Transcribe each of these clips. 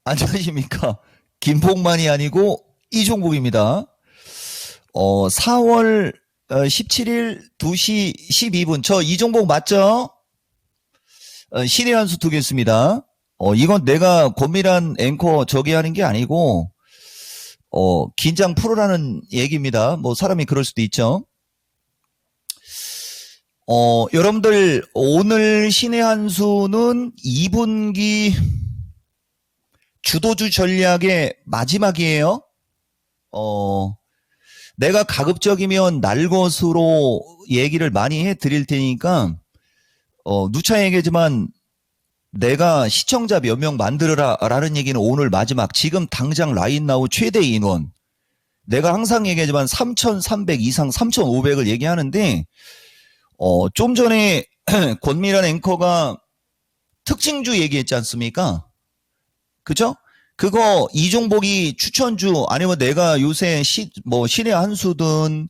안녕하십니까. 김봉만이 아니고 이종복입니다. 4월 17일 2시 12분. 저 이종복 맞죠? 신의 한 수 두겠습니다. 이건 내가 권미란 앵커 저기 하는 게 아니고, 긴장 풀으라는 얘기입니다. 뭐 사람이 그럴 수도 있죠. 여러분들, 오늘 신의 한 수는 2분기 주도주 전략의 마지막이에요. 내가 가급적이면 날 것으로 얘기를 많이 해 드릴 테니까, 누차 얘기하지만 내가 시청자 몇 명 만들어라 라는 얘기는 오늘 마지막, 지금 당장 라인 나우 최대 인원. 내가 항상 얘기하지만 3,300 이상 3,500을 얘기하는데, 좀 전에 권미란 앵커가 특징주 얘기했지 않습니까? 그죠? 그거 이종복이 추천주, 아니면 내가 요새 신의 한 수든,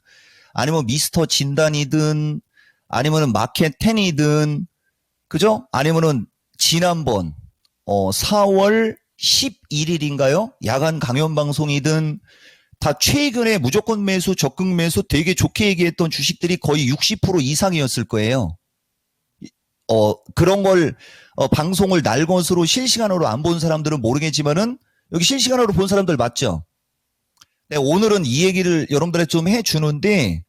아니면 미스터 진단이든, 아니면은 마켓 10이든, 그죠? 아니면은 지난번 4월 11일인가요? 야간 강연 방송이든 다 최근에 무조건 매수, 적극 매수 되게 좋게 얘기했던 주식들이 거의 60% 이상이었을 거예요. 그런 걸 방송을 날 것으로 실시간으로 안 본 사람들은 모르겠지만은 여기 실시간으로 본 사람들 맞죠? 네, 오늘은 이 얘기를 여러분들한테 좀 해주는데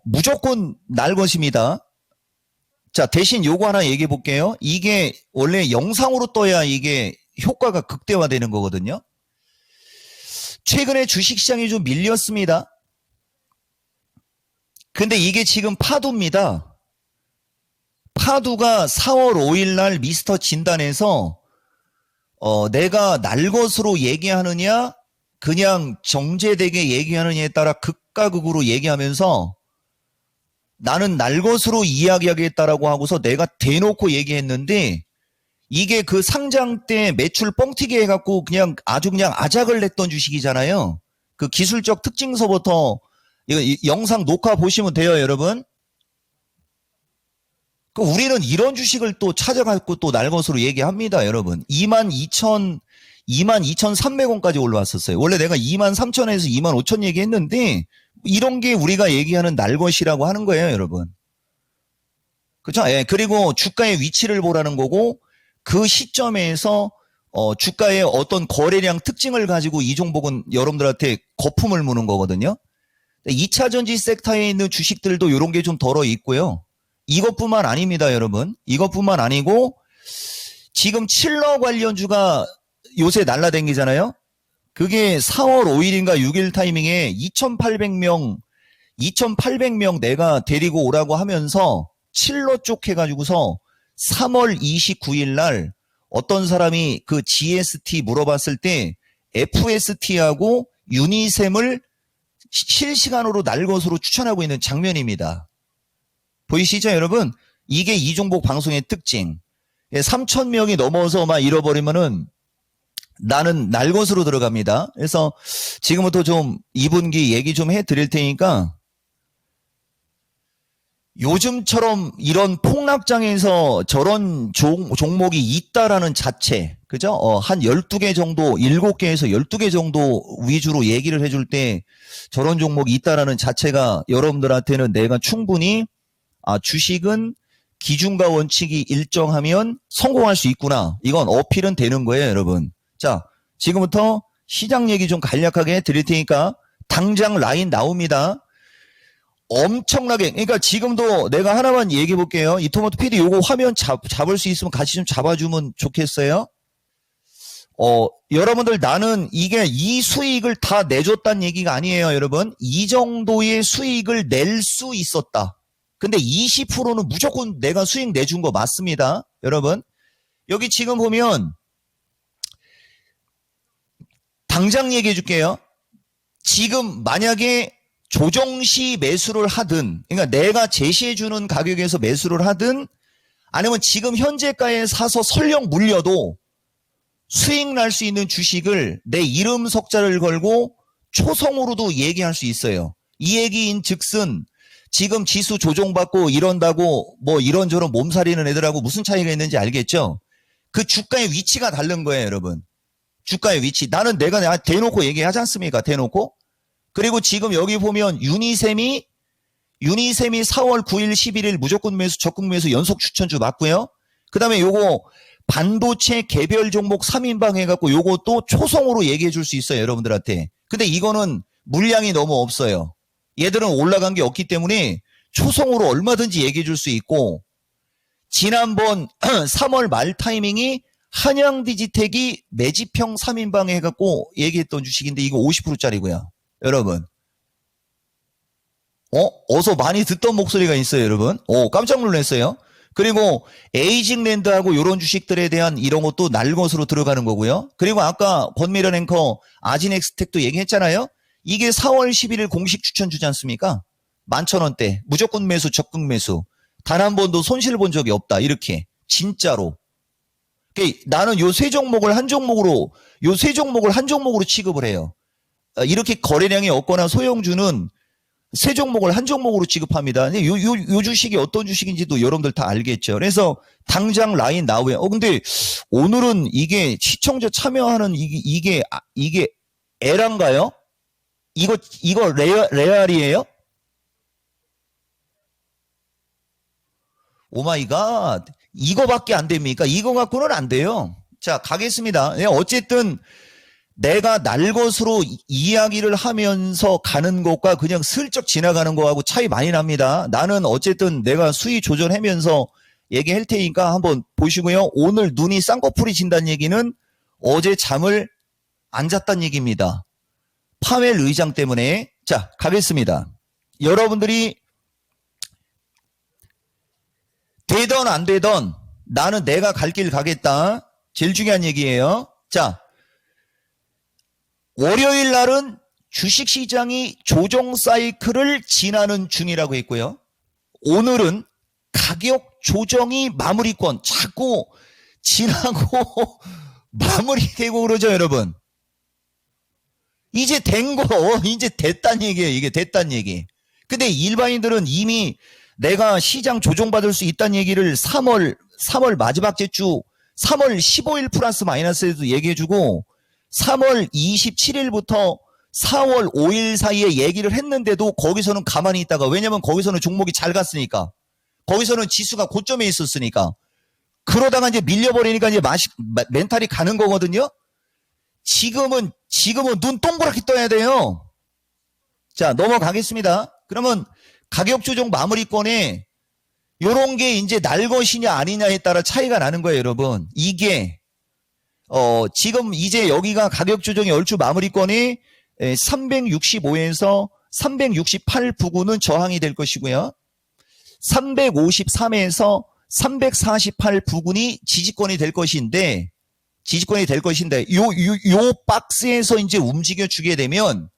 무조건 날 것입니다. 자, 대신 요거 하나 얘기해 볼게요. 이게 원래 영상으로 떠야 이게 효과가 극대화되는 거거든요. 최근에 주식시장이 좀 밀렸습니다. 근데 이게 지금 파도입니다. 파두가 4월 5일 날 미스터 진단에서 내가 날 것으로 얘기하느냐 그냥 정제되게 얘기하느냐에 따라 극과 극으로 얘기하면서 나는 날 것으로 이야기하겠다라고 하고서 내가 대놓고 얘기했는데, 이게 그 상장 때 매출 뻥튀기 해갖고 그냥 아주 그냥 아작을 냈던 주식이잖아요. 그 기술적 특징서부터 이거 영상 녹화 보시면 돼요, 여러분. 우리는 이런 주식을 또 찾아갖고 또 날 것으로 얘기합니다, 여러분. 22,300원까지 올라왔었어요. 원래 내가 23,000원에서 25,000원 얘기했는데, 이런 게 우리가 얘기하는 날 것이라고 하는 거예요, 여러분. 그죠? 예. 그리고 주가의 위치를 보라는 거고, 그 시점에서 주가의 어떤 거래량 특징을 가지고 이종복은 여러분들한테 거품을 무는 거거든요. 2차 전지 섹터에 있는 주식들도 이런 게 좀 덜어 있고요. 이것뿐만 아닙니다, 여러분. 이것뿐만 아니고 지금 칠러 관련주가 요새 날라댕기잖아요. 그게 4월 5일인가 6일 타이밍에 2,800명 내가 데리고 오라고 하면서 칠러 쪽 해가지고서 3월 29일 날 어떤 사람이 그 GST 물어봤을 때 FST하고 유니셈을 실시간으로 날 것으로 추천하고 있는 장면입니다. 보이시죠, 여러분? 이게 이종복 방송의 특징. 3,000명이 넘어서 막 잃어버리면은 나는 날 것으로 들어갑니다. 그래서 지금부터 좀 2분기 얘기 좀 해드릴 테니까, 요즘처럼 이런 폭락장에서 저런 종목이 있다라는 자체, 그죠? 한 12개 정도, 7개에서 12개 정도 위주로 얘기를 해줄 때 저런 종목이 있다라는 자체가 여러분들한테는 내가 충분히 주식은 기준과 원칙이 일정하면 성공할 수 있구나. 이건 어필은 되는 거예요, 여러분. 자, 지금부터 시장 얘기 좀 간략하게 드릴 테니까 당장 라인 나옵니다. 엄청나게, 그러니까 지금도 내가 하나만 얘기해 볼게요. 이토마토 PD 요거 화면 잡을 수 있으면 같이 좀 잡아주면 좋겠어요. 여러분들, 나는 이게 이 수익을 다 내줬다는 얘기가 아니에요, 여러분. 이 정도의 수익을 낼 수 있었다. 근데 20%는 무조건 내가 수익 내준 거 맞습니다, 여러분. 여기 지금 보면 당장 얘기해 줄게요. 지금 만약에 조정시 매수를 하든, 그러니까 내가 제시해 주는 가격에서 매수를 하든, 아니면 지금 현재가에 사서 설령 물려도 수익 날 수 있는 주식을 내 이름 석자를 걸고 초성으로도 얘기할 수 있어요. 이 얘기인 즉슨 지금 지수 조정받고 이런다고 뭐 이런저런 몸살이는 애들하고 무슨 차이가 있는지 알겠죠? 그 주가의 위치가 다른 거예요, 여러분. 주가의 위치. 나는 내가 대놓고 얘기하지 않습니까? 대놓고. 그리고 지금 여기 보면 유니셈이 4월 9일, 11일 무조건 매수, 적극 매수 연속 추천주 맞고요. 그 다음에 요거 반도체 개별 종목 3인방 해갖고 요것도 초성으로 얘기해 줄 수 있어요. 여러분들한테. 근데 이거는 물량이 너무 없어요. 얘들은 올라간 게 없기 때문에 초성으로 얼마든지 얘기해 줄 수 있고, 지난번 3월 말 타이밍이 한양디지텍이 매집형 3인방 해갖고 얘기했던 주식인데 이거 50%짜리고요. 여러분. 어서 많이 듣던 목소리가 있어요, 여러분. 깜짝 놀랐어요. 그리고 에이징랜드하고 이런 주식들에 대한 이런 것도 날 것으로 들어가는 거고요. 그리고 아까 권미련 앵커 아진엑스텍도 얘기했잖아요. 이게 4월 11일 공식 추천 주지 않습니까? 11,000원대 무조건 매수, 적극 매수. 단 한 번도 손실 본 적이 없다. 이렇게 진짜로. 나는 요 세 종목을 한 종목으로 취급을 해요. 이렇게 거래량이 없거나 소형주는 세 종목을 한 종목으로 취급합니다. 요 주식이 어떤 주식인지도 여러분들 다 알겠죠. 그래서 당장 라인 나오요. 근데 오늘은 이게 시청자 참여하는 이게 에란가요? 이거 레알이에요? 오마이갓. 이거밖에 안 됩니까? 이거 갖고는 안 돼요. 자, 가겠습니다. 어쨌든 내가 날 것으로 이야기를 하면서 가는 것과 그냥 슬쩍 지나가는 거하고 차이 많이 납니다. 나는 어쨌든 내가 수위 조절하면서 얘기할 테니까 한번 보시고요. 오늘 눈이 쌍꺼풀이 진다는 얘기는 어제 잠을 안 잤다는 얘기입니다. 파웰 의장 때문에. 자, 가겠습니다. 여러분들이 되던 안 되던 나는 내가 갈 길 가겠다. 제일 중요한 얘기예요. 자, 월요일 날은 주식시장이 조정 사이클을 지나는 중이라고 했고요. 오늘은 가격 조정이 마무리권 자꾸 지나고 마무리되고 그러죠, 여러분. 이제 된 거, 이제 됐단 얘기예요. 이게 됐단 얘기. 근데 일반인들은 이미 내가 시장 조정받을 수 있다는 얘기를 3월 마지막 주 3월 15일 플러스 마이너스에도 얘기해주고 3월 27일부터 4월 5일 사이에 얘기를 했는데도 거기서는 가만히 있다가, 왜냐면 거기서는 종목이 잘 갔으니까, 거기서는 지수가 고점에 있었으니까, 그러다가 이제 밀려버리니까 이제 멘탈이 가는 거거든요. 지금은 눈 동그랗게 떠야 돼요. 자, 넘어가겠습니다. 그러면 가격 조정 마무리권에 요런 게 이제 날 것이냐 아니냐에 따라 차이가 나는 거예요, 여러분. 이게 지금 이제 여기가 가격 조정의 얼추 마무리권이 365에서 368 부근은 저항이 될 것이고요. 353에서 348 부근이 지지권이 될 것인데 요 박스에서 이제 움직여 주게 되면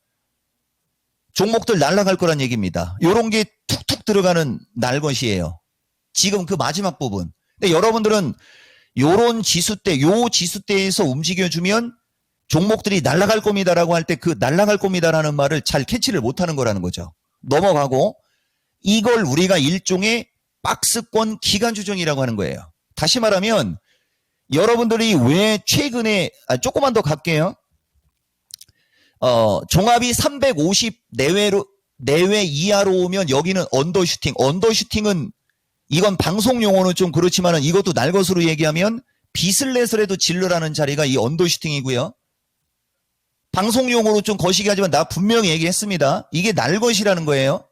종목들 날아갈 거란 얘기입니다. 요런 게 툭툭 들어가는 날 것이에요. 지금 그 마지막 부분. 근데 여러분들은 요런 지수대, 요 지수대에서 움직여주면 종목들이 날아갈 겁니다라고 할 때 그 날아갈 겁니다라는 말을 잘 캐치를 못하는 거라는 거죠. 넘어가고, 이걸 우리가 일종의 박스권 기간 조정이라고 하는 거예요. 다시 말하면 여러분들이 왜 최근에 조금만 더 갈게요. 종합이 350 내외 이하로 오면 여기는 언더슈팅. 언더슈팅은 이건 방송 용어는 좀 그렇지만은 이것도 날 것으로 얘기하면 빚을 내서라도 질러라는 자리가 이 언더슈팅이고요. 방송 용어로 좀 거시기 하지만 나 분명히 얘기했습니다. 이게 날 것이라는 거예요.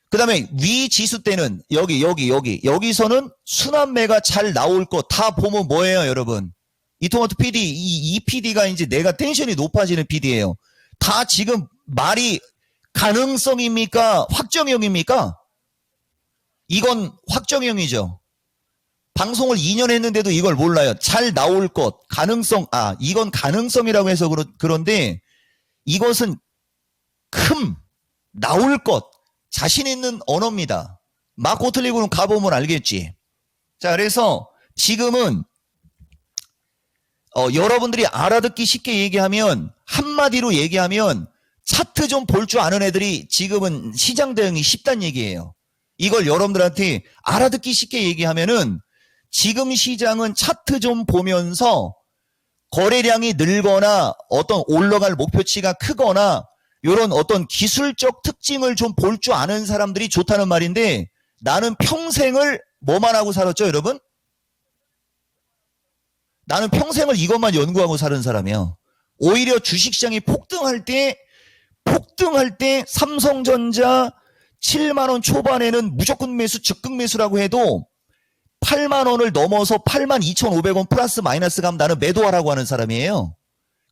그 다음에 위 지수 때는 여기서는 순환매가 잘 나올 거 다 보면 뭐예요, 여러분? 이토마토 PD, 이 PD가 이제 내가 텐션이 높아지는 PD예요. 다 지금 말이 가능성입니까? 확정형입니까? 이건 확정형이죠. 방송을 2년 했는데도 이걸 몰라요. 잘 나올 것, 가능성, 이건 가능성이라고 해서 그런데 이것은 나올 것, 자신 있는 언어입니다. 마코 틀리고는 가보면 알겠지. 자, 그래서 지금은 여러분들이 알아듣기 쉽게 얘기하면, 한마디로 얘기하면 차트 좀 볼 줄 아는 애들이 지금은 시장 대응이 쉽단 얘기예요. 이걸 여러분들한테 알아듣기 쉽게 얘기하면은 지금 시장은 차트 좀 보면서 거래량이 늘거나 어떤 올라갈 목표치가 크거나 이런 어떤 기술적 특징을 좀 볼 줄 아는 사람들이 좋다는 말인데 나는 평생을 뭐만 하고 살았죠, 여러분? 나는 평생을 이것만 연구하고 사는 사람이야. 오히려 주식시장이 폭등할 때 삼성전자 7만 원 초반에는 무조건 매수, 적극 매수라고 해도 8만 원을 넘어서 8만 2,500원 플러스 마이너스 가면 나는 매도하라고 하는 사람이에요.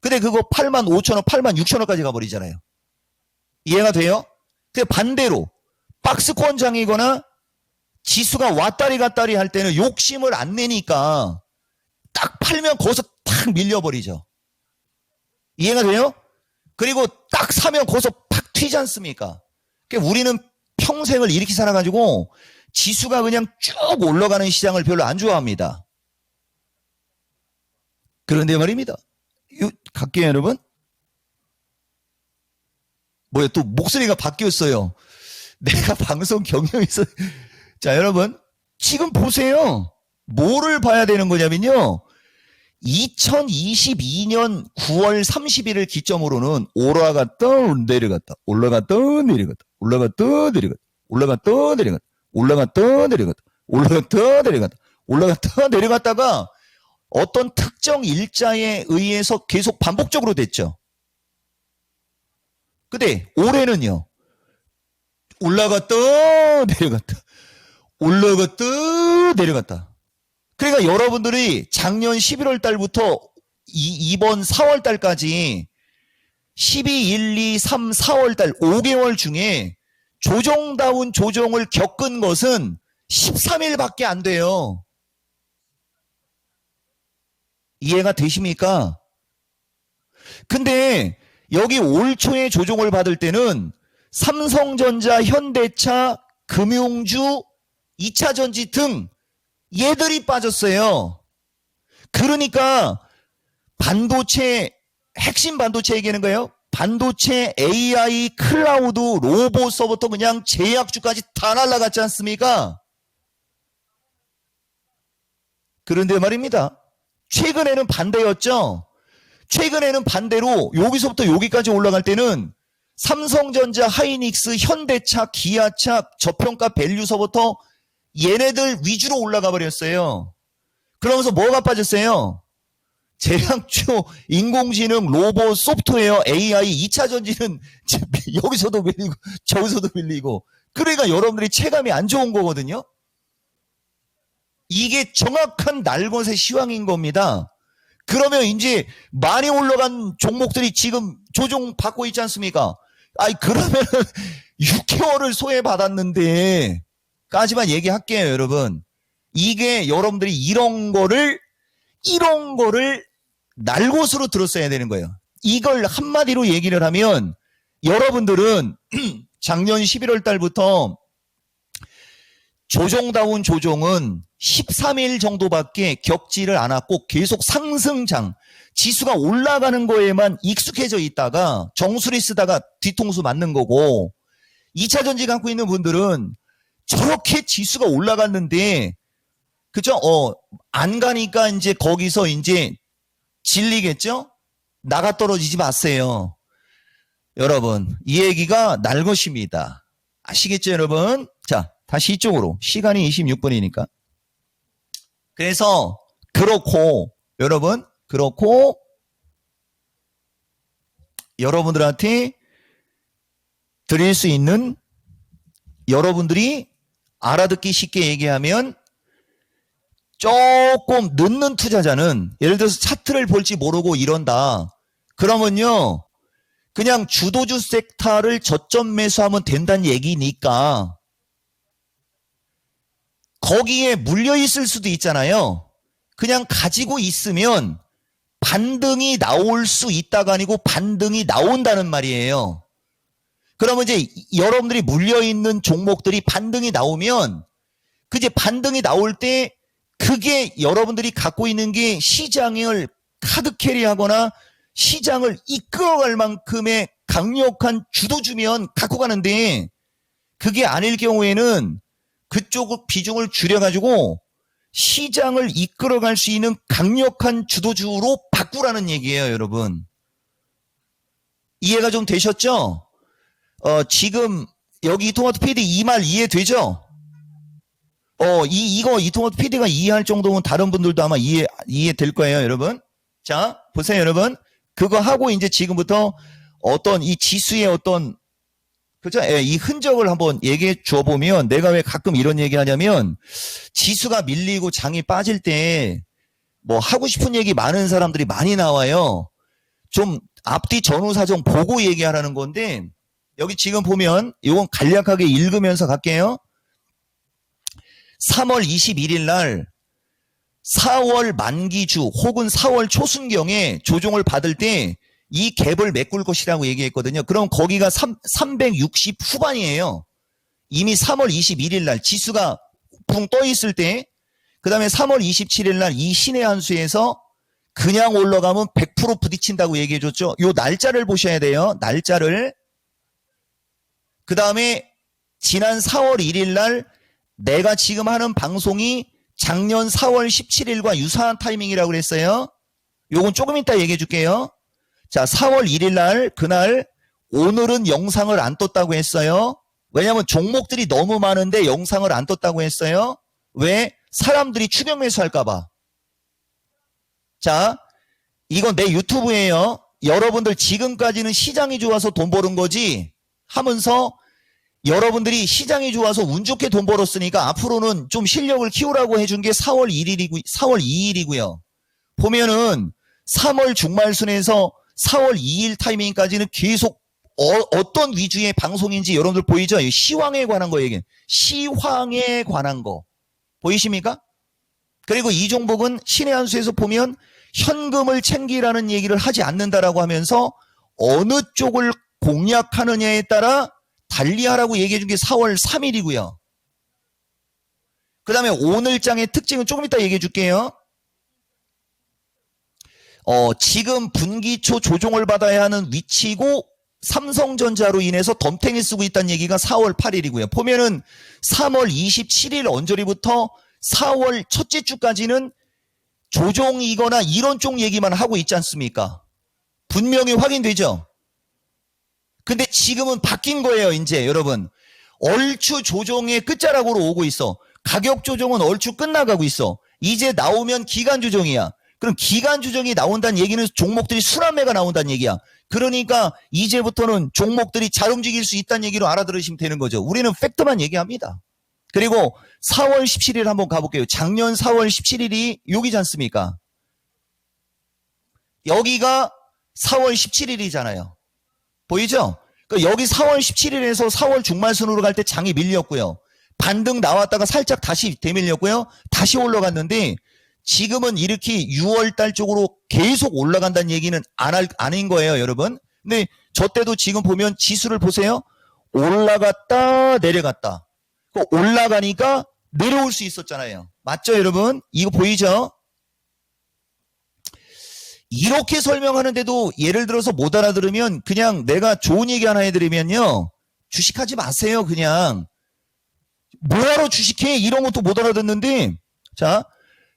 근데 그거 8만 5천 원, 8만 6천 원까지 가버리잖아요. 이해가 돼요? 근데 반대로 박스권장이거나 지수가 왔다리 갔다리 할 때는 욕심을 안 내니까 딱 팔면 거기서 탁 밀려버리죠. 이해가 돼요? 그리고 딱 사면 거기서 팍 튀지 않습니까? 그러니까 우리는 평생을 이렇게 살아가지고 지수가 그냥 쭉 올라가는 시장을 별로 안 좋아합니다. 그런데 말입니다. 갈게요, 여러분. 뭐야, 또 목소리가 바뀌었어요. 내가 방송 경영에서. 자, 여러분. 지금 보세요. 뭐를 봐야 되는 거냐면요. 2022년 9월 30일을 기점으로는 올라갔다 내려갔다 올라갔다 내려갔다 올라갔다 내려갔다 올라갔다 내려갔다 올라갔다 내려갔다 올라갔다 내려갔다 올라갔다 내려갔다가 어떤 특정 일자에 의해서 계속 반복적으로 됐죠. 근데 올해는요. 올라갔다 내려갔다 올라갔다 내려갔다. 그러니까 여러분들이 작년 11월 달부터 이번 4월 달까지 12, 1, 2, 3, 4월 달 5개월 중에 조정다운 조정을 겪은 것은 13일밖에 안 돼요. 이해가 되십니까? 근데 여기 올 초에 조정을 받을 때는 삼성전자, 현대차, 금융주, 2차전지 등 얘들이 빠졌어요. 그러니까 반도체, 핵심 반도체 얘기하는 거예요. 반도체, AI, 클라우드, 로봇 서부터 그냥 제약주까지 다 날아갔지 않습니까? 그런데 말입니다. 최근에는 반대였죠. 최근에는 반대로 여기서부터 여기까지 올라갈 때는 삼성전자, 하이닉스, 현대차, 기아차, 저평가 밸류서부터 얘네들 위주로 올라가 버렸어요. 그러면서 뭐가 빠졌어요? 제약주, 인공지능, 로봇, 소프트웨어, AI, 2차 전지는 여기서도 밀리고 저기서도 밀리고. 그러니까 여러분들이 체감이 안 좋은 거거든요. 이게 정확한 날것의 시황인 겁니다. 그러면 이제 많이 올라간 종목들이 지금 조정 받고 있지 않습니까? 아니 그러면은 6개월을 소외받았는데 까지만 얘기할게요, 여러분. 이게 여러분들이 이런 거를 날것으로 들었어야 되는 거예요. 이걸 한마디로 얘기를 하면 여러분들은 작년 11월 달부터 조정다운 조정은 13일 정도밖에 겪지를 않았고 계속 상승장, 지수가 올라가는 거에만 익숙해져 있다가 정수리 쓰다가 뒤통수 맞는 거고 2차 전지 갖고 있는 분들은 저렇게 지수가 올라갔는데 그죠? 안 가니까 이제 거기서 이제 질리겠죠? 나가 떨어지지 마세요. 여러분, 이 얘기가 날 것입니다. 아시겠죠, 여러분? 자, 다시 이쪽으로. 시간이 26분이니까. 그래서 그렇고 여러분, 그렇고 여러분들한테 드릴 수 있는 여러분들이 알아듣기 쉽게 얘기하면 조금 늦는 투자자는 예를 들어서 차트를 볼지 모르고 이런다. 그러면요. 그냥 주도주 섹터를 저점 매수하면 된다는 얘기니까 거기에 물려 있을 수도 있잖아요. 그냥 가지고 있으면 반등이 나올 수 있다가 아니고 반등이 나온다는 말이에요. 그러면 이제 여러분들이 물려있는 종목들이 반등이 나오면 그제 반등이 나올 때 그게 여러분들이 갖고 있는 게 시장을 카드 캐리하거나 시장을 이끌어갈 만큼의 강력한 주도주면 갖고 가는데 그게 아닐 경우에는 그쪽 비중을 줄여가지고 시장을 이끌어갈 수 있는 강력한 주도주로 바꾸라는 얘기예요, 여러분. 이해가 좀 되셨죠? 지금 여기 이토마토 PD 이 말 이해되죠? 이거 이토마토 PD가 이해할 정도면 다른 분들도 아마 이해될 거예요, 여러분. 자, 보세요, 여러분. 그거 하고 이제 지금부터 어떤 이 지수의 어떤, 그죠? 이 흔적을 한번 얘기해 줘 보면, 내가 왜 가끔 이런 얘기 하냐면, 지수가 밀리고 장이 빠질 때, 뭐 하고 싶은 얘기 많은 사람들이 많이 나와요. 좀 앞뒤 전후 사정 보고 얘기하라는 건데, 여기 지금 보면, 이건 간략하게 읽으면서 갈게요. 3월 21일 날 4월 만기주 혹은 4월 초순경에 조정을 받을 때 이 갭을 메꿀 것이라고 얘기했거든요. 그럼 거기가 360 후반이에요. 이미 3월 21일 날 지수가 붕 떠 있을 때, 그 다음에 3월 27일 날 이 신의 한 수에서 그냥 올라가면 100% 부딪힌다고 얘기해줬죠. 요 날짜를 보셔야 돼요. 날짜를. 그 다음에 지난 4월 1일 날 내가 지금 하는 방송이 작년 4월 17일과 유사한 타이밍이라고 그랬어요. 요건 조금 이따 얘기해 줄게요. 자, 4월 1일 날, 그날, 오늘은 영상을 안 떴다고 했어요. 왜냐면 종목들이 너무 많은데 영상을 안 떴다고 했어요. 왜? 사람들이 추격 매수할까봐. 자, 이건 내 유튜브예요. 여러분들 지금까지는 시장이 좋아서 돈 버는 거지 하면서 여러분들이 시장이 좋아서 운 좋게 돈 벌었으니까 앞으로는 좀 실력을 키우라고 해준 게 4월 2일이고요. 보면은 3월 중말순에서 4월 2일 타이밍까지는 계속 어떤 위주의 방송인지 여러분들 보이죠? 시황에 관한 거 얘기해. 시황에 관한 거. 보이십니까? 그리고 이 종목은 신의 한 수에서 보면 현금을 챙기라는 얘기를 하지 않는다라고 하면서 어느 쪽을 공략하느냐에 따라 달리하라고 얘기해 준 게 4월 3일이고요. 그 다음에 오늘장의 특징은 조금 이따 얘기해 줄게요. 지금 분기초 조정을 받아야 하는 위치고 삼성전자로 인해서 덤탱이 쓰고 있다는 얘기가 4월 8일이고요. 보면은 3월 27일 언저리부터 4월 첫째 주까지는 조정이거나 이런 쪽 얘기만 하고 있지 않습니까? 분명히 확인되죠? 근데 지금은 바뀐 거예요, 이제 여러분. 얼추 조정의 끝자락으로 오고 있어. 가격 조정은 얼추 끝나가고 있어. 이제 나오면 기간 조정이야. 그럼 기간 조정이 나온다는 얘기는 종목들이 순환매가 나온다는 얘기야. 그러니까 이제부터는 종목들이 잘 움직일 수 있다는 얘기로 알아들으시면 되는 거죠. 우리는 팩트만 얘기합니다. 그리고 4월 17일 한번 가볼게요. 작년 4월 17일이 여기지 않습니까? 여기가 4월 17일이잖아요. 보이죠? 그러니까 여기 4월 17일에서 4월 중말순으로 갈 때 장이 밀렸고요. 반등 나왔다가 살짝 다시 되밀렸고요. 다시 올라갔는데 지금은 이렇게 6월달 쪽으로 계속 올라간다는 얘기는 아닌 거예요, 여러분. 근데 저 때도 지금 보면 지수를 보세요. 올라갔다 내려갔다. 올라가니까 내려올 수 있었잖아요. 맞죠, 여러분? 이거 보이죠? 이렇게 설명하는데도 예를 들어서 못 알아들으면 그냥 내가 좋은 얘기 하나 해드리면요. 주식하지 마세요, 그냥. 뭐하러 주식해? 이런 것도 못 알아듣는데. 자,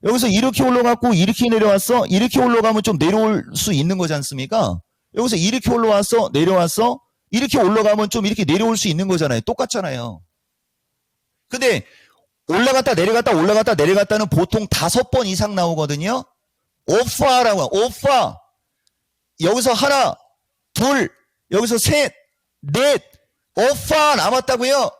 여기서 이렇게 올라갔고 이렇게 내려왔어. 이렇게 올라가면 좀 내려올 수 있는 거지 않습니까? 여기서 이렇게 올라왔어. 내려왔어. 이렇게 올라가면 좀 이렇게 내려올 수 있는 거잖아요. 똑같잖아요. 근데 올라갔다 내려갔다 올라갔다 내려갔다는 보통 5번 이상 나오거든요. 오파라고 오파. 여기서 하나, 둘, 여기서 셋, 넷, 오파 남았다고요.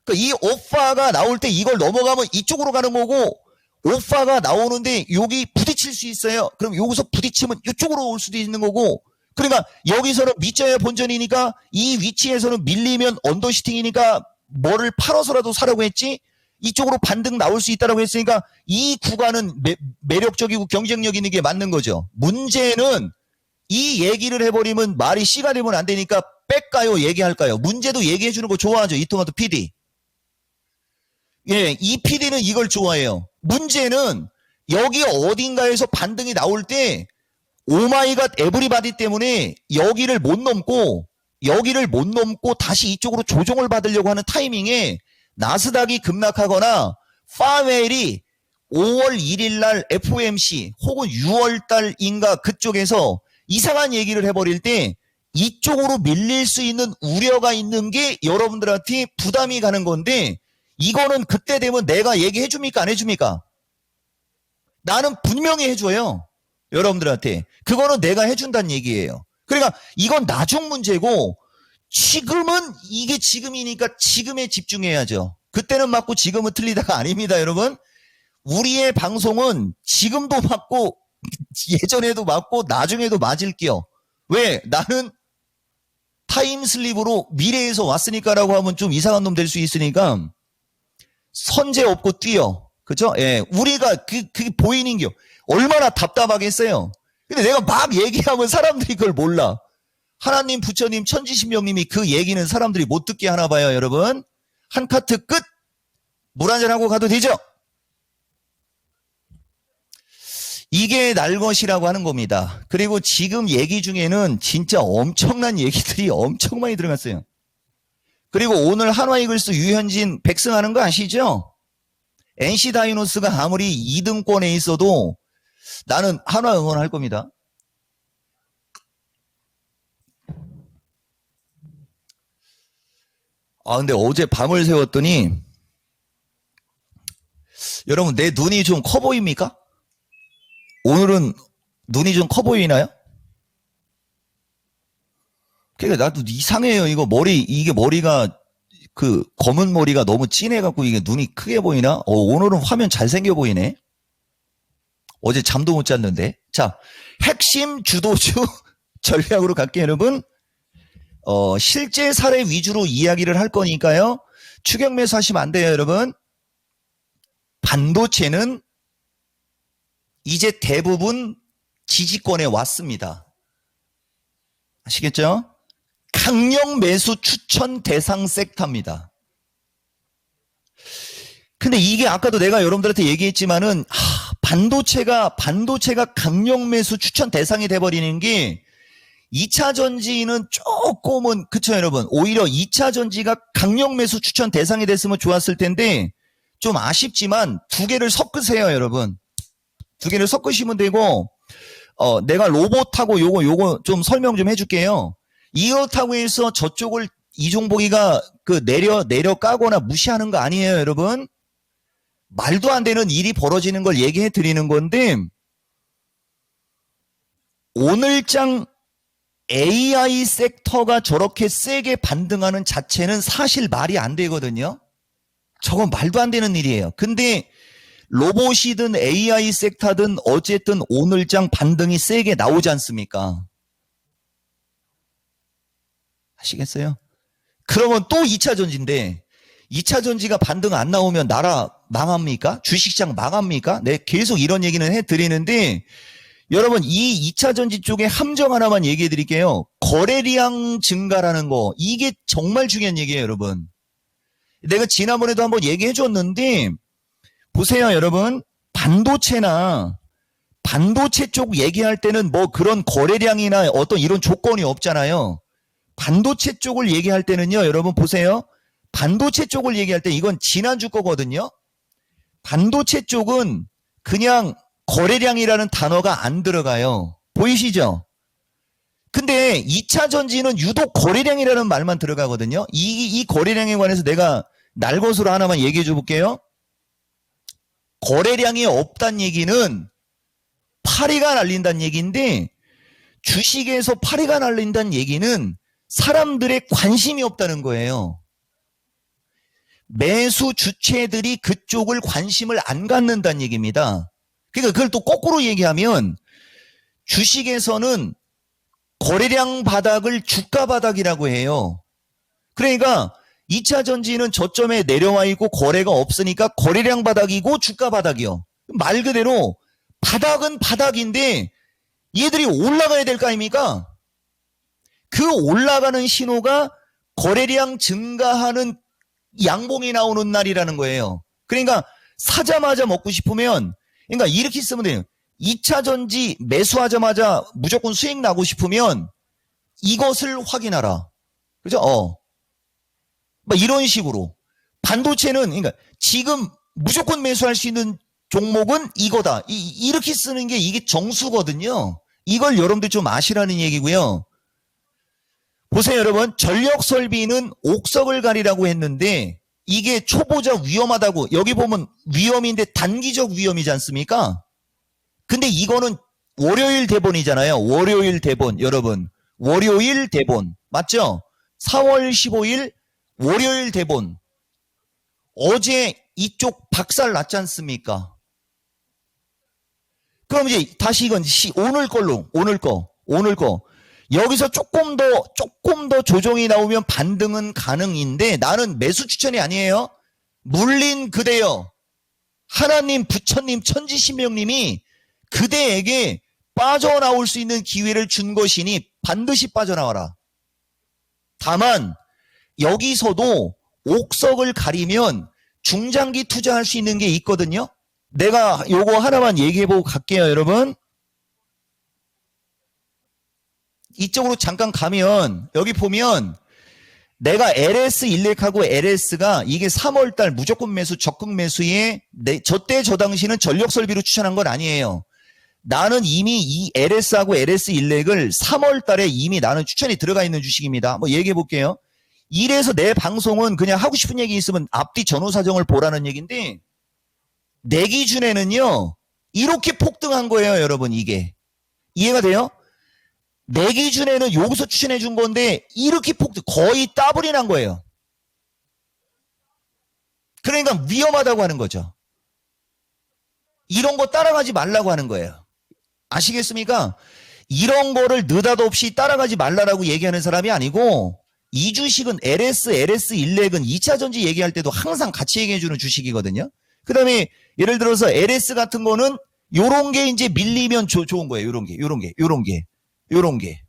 그러니까 이 오파가 나올 때 이걸 넘어가면 이쪽으로 가는 거고 오파가 나오는데 여기 부딪힐 수 있어요. 그럼 여기서 부딪히면 이쪽으로 올 수도 있는 거고 그러니까 여기서는 밑져야 본전이니까 이 위치에서는 밀리면 언더시팅이니까 뭐를 팔아서라도 사라고 했지 이쪽으로 반등 나올 수 있다고 했으니까 이 구간은 매력적이고 경쟁력 있는 게 맞는 거죠. 문제는 이 얘기를 해버리면 말이 씨가 되면 안 되니까 뺄까요? 얘기할까요? 문제도 얘기해 주는 거 좋아하죠. 이토마토 PD. 예, 이 PD는 이걸 좋아해요. 문제는 여기 어딘가에서 반등이 나올 때 오마이갓 에브리바디 때문에 여기를 못 넘고 다시 이쪽으로 조정을 받으려고 하는 타이밍에 나스닥이 급락하거나 파웰이 5월 1일 날 FOMC 혹은 6월 달인가 그쪽에서 이상한 얘기를 해버릴 때 이쪽으로 밀릴 수 있는 우려가 있는 게 여러분들한테 부담이 가는 건데 이거는 그때 되면 내가 얘기해 줍니까? 안 해줍니까? 나는 분명히 해줘요. 여러분들한테. 그거는 내가 해준다는 얘기예요. 그러니까 이건 나중 문제고 지금은 이게 지금이니까 지금에 집중해야죠. 그때는 맞고 지금은 틀리다가 아닙니다, 여러분. 우리의 방송은 지금도 맞고 예전에도 맞고 나중에도 맞을게요. 왜? 나는 타임슬립으로 미래에서 왔으니까라고 하면 좀 이상한 놈 될 수 있으니까 선제 없고 뛰어. 그죠? 예. 우리가 그게 보이는 게 얼마나 답답하겠어요. 근데 내가 막 얘기하면 사람들이 그걸 몰라. 하나님, 부처님, 천지신명님이 그 얘기는 사람들이 못 듣게 하나 봐요, 여러분. 한 카트 끝! 물 한잔 하고 가도 되죠? 이게 날것이라고 하는 겁니다. 그리고 지금 얘기 중에는 진짜 엄청난 얘기들이 엄청 많이 들어갔어요. 그리고 오늘 한화이글스 유현진 백승하는 거 아시죠? NC 다이노스가 아무리 2등권에 있어도 나는 한화 응원할 겁니다. 근데 어제 밤을 새웠더니 여러분 내 눈이 좀 커 보입니까? 오늘은 눈이 좀 커 보이나요? 그러니까 나도 이상해요. 이게 머리가 그 검은 머리가 너무 진해갖고 이게 눈이 크게 보이나? 오늘은 화면 잘생겨 보이네. 어제 잠도 못 잤는데. 자, 핵심 주도주 전략으로 갈게요, 여러분. 실제 사례 위주로 이야기를 할 거니까요. 추격 매수 하시면 안 돼요, 여러분. 반도체는 이제 대부분 지지권에 왔습니다. 아시겠죠? 강력 매수 추천 대상 섹터입니다. 근데 이게 아까도 내가 여러분들한테 얘기했지만은 반도체가 강력 매수 추천 대상이 돼버리는 게 2차 전지는 조금은 그쵸 여러분 오히려 2차 전지가 강력 매수 추천 대상이 됐으면 좋았을 텐데 좀 아쉽지만 두 개를 섞으세요 여러분. 두 개를 섞으시면 되고 내가 로봇하고 요거 좀 설명 좀 해줄게요. 이렇다고 해서 저쪽을 이종복이가 그 내려 까거나 무시하는 거 아니에요 여러분. 말도 안 되는 일이 벌어지는 걸 얘기해 드리는 건데 오늘장 AI 섹터가 저렇게 세게 반등하는 자체는 사실 말이 안 되거든요. 저건 말도 안 되는 일이에요. 근데 로봇이든 AI 섹터든 어쨌든 오늘장 반등이 세게 나오지 않습니까? 아시겠어요? 그러면 또 2차 전지인데 2차 전지가 반등 안 나오면 나라 망합니까? 주식시장 망합니까? 네, 계속 이런 얘기는 해드리는데 여러분 이 2차 전지 쪽에 함정 하나만 얘기해 드릴게요. 거래량 증가라는 거 이게 정말 중요한 얘기예요 여러분. 내가 지난번에도 한번 얘기해 줬는데 보세요 여러분. 반도체 쪽 얘기할 때는 뭐 그런 거래량이나 어떤 이런 조건이 없잖아요. 반도체 쪽을 얘기할 때는요 여러분 보세요. 반도체 쪽을 얘기할 때 이건 지난주 거거든요. 반도체 쪽은 그냥 거래량이라는 단어가 안 들어가요. 보이시죠? 근데 2차 전지는 유독 거래량이라는 말만 들어가거든요. 이 거래량에 관해서 내가 날것으로 하나만 얘기해 줘 볼게요. 거래량이 없다는 얘기는 파리가 날린다는 얘기인데 주식에서 파리가 날린다는 얘기는 사람들의 관심이 없다는 거예요. 매수 주체들이 그쪽을 관심을 안 갖는다는 얘기입니다. 그러니까 그걸 또 거꾸로 얘기하면 주식에서는 거래량 바닥을 주가 바닥이라고 해요. 그러니까 2차 전지는 저점에 내려와 있고 거래가 없으니까 거래량 바닥이고 주가 바닥이요. 말 그대로 바닥은 바닥인데 얘들이 올라가야 될 거 아닙니까? 그 올라가는 신호가 거래량 증가하는 양봉이 나오는 날이라는 거예요. 그러니까 사자마자 먹고 싶으면 그러니까 이렇게 쓰면 돼요. 2차 전지 매수하자마자 무조건 수익 나고 싶으면 이것을 확인하라. 그죠? 막 이런 식으로. 반도체는 그러니까 지금 무조건 매수할 수 있는 종목은 이거다. 이렇게 쓰는 게 이게 정수거든요. 이걸 여러분들 좀 아시라는 얘기고요. 보세요, 여러분. 전력 설비는 옥석을 가리라고 했는데 이게 초보자 위험하다고. 여기 보면 위험인데 단기적 위험이지 않습니까? 근데 이거는 월요일 대본이잖아요. 월요일 대본, 여러분. 월요일 대본. 맞죠? 4월 15일 월요일 대본. 어제 이쪽 박살 났지 않습니까? 그럼 이제 다시 이건 오늘 걸로, 오늘 거. 여기서 조금 더 조정이 나오면 반등은 가능인데 나는 매수 추천이 아니에요. 물린 그대여. 하나님, 부처님, 천지신명님이 그대에게 빠져나올 수 있는 기회를 준 것이니 반드시 빠져나와라. 다만 여기서도 옥석을 가리면 중장기 투자할 수 있는 게 있거든요. 내가 요거 하나만 얘기해보고 갈게요, 여러분. 이쪽으로 잠깐 가면 여기 보면 내가 LS 일렉하고 LS가 이게 3월달 무조건 매수 적극 매수에 저때 저 당시는 전력 설비로 추천한 건 아니에요. 나는 이미 이 LS하고 LS 일렉을 3월달에 이미 나는 추천이 들어가 있는 주식입니다. 한번 얘기해 볼게요. 이래서 내 방송은 그냥 하고 싶은 얘기 있으면 앞뒤 전후 사정을 보라는 얘기인데 내 기준에는요 이렇게 폭등한 거예요, 여러분. 이게 이해가 돼요? 내 기준에는 여기서 추천해 준 건데 이렇게 폭등, 거의 더블이 난 거예요. 그러니까 위험하다고 하는 거죠. 이런 거 따라가지 말라고 하는 거예요. 아시겠습니까? 이런 거를 느닷없이 따라가지 말라라고 얘기하는 사람이 아니고 이 주식은 LS 일렉은 2차전지 얘기할 때도 항상 같이 얘기해 주는 주식이거든요. 그 다음에 예를 들어서 LS 같은 거는 요런 게 이제 밀리면 좋은 거예요. 요런 게.